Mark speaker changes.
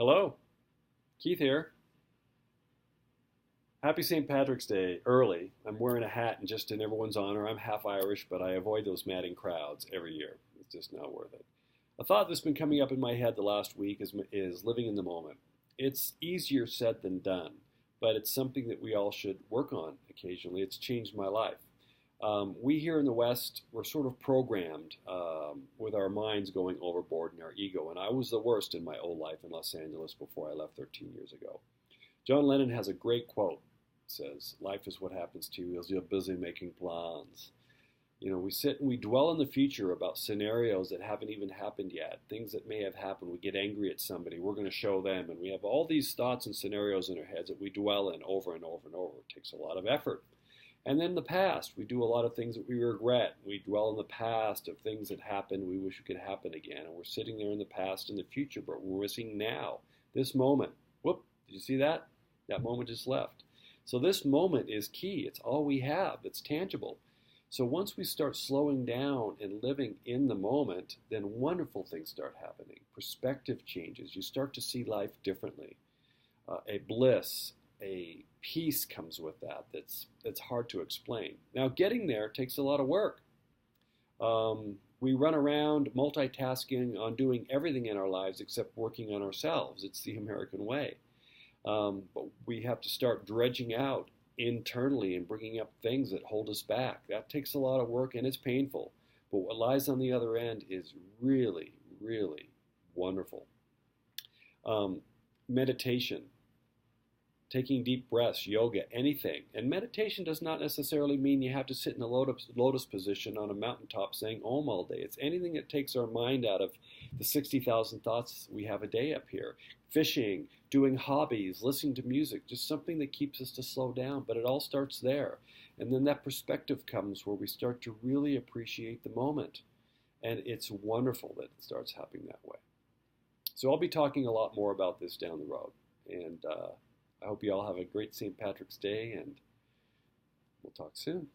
Speaker 1: Hello, Keith here. Happy St. Patrick's Day early. I'm wearing a hat and just in everyone's honor. I'm half Irish, but I avoid those madding crowds every year. It's just not worth it. A thought that's been coming up in my head the last week is living in the moment. It's easier said than done, but it's something that we all should work on occasionally. It's changed my life. We here in the West, we're sort of programmed with our minds going overboard and our ego, and I was the worst in my old life in Los Angeles before I left 13 years ago. John Lennon has a great quote. It says, "Life is what happens to you as you're busy making plans." You know, we sit and we dwell in the future about scenarios that haven't even happened yet, things that may have happened. We get angry at somebody, we're going to show them, and we have all these thoughts and scenarios in our heads that we dwell in over and over and over. It takes a lot of effort. And then the past, we do a lot of things that we regret. We dwell in the past of things that happened we wish could happen again. And we're sitting there in the past and the future, but we're missing now, this moment. Whoop, did you see that? That moment just left. So this moment is key. It's all we have. It's tangible. So once we start slowing down and living in the moment, then wonderful things start happening. Perspective changes. You start to see life differently. A bliss, a peace comes with that that's hard to explain. Now, getting there takes a lot of work. We run around multitasking on doing everything in our lives except working on ourselves. It's the American way. But we have to start dredging out internally and bringing up things that hold us back. That takes a lot of work and it's painful. But what lies on the other end is really, really wonderful. Meditation, taking deep breaths, yoga, anything. And meditation does not necessarily mean you have to sit in a lotus position on a mountaintop saying Om all day. It's anything that takes our mind out of the 60,000 thoughts we have a day up here. Fishing, doing hobbies, listening to music, just something that keeps us to slow down. But it all starts there. And then that perspective comes where we start to really appreciate the moment. And it's wonderful that it starts happening that way. So I'll be talking a lot more about this down the road. And I hope you all have a great St. Patrick's Day, and we'll talk soon.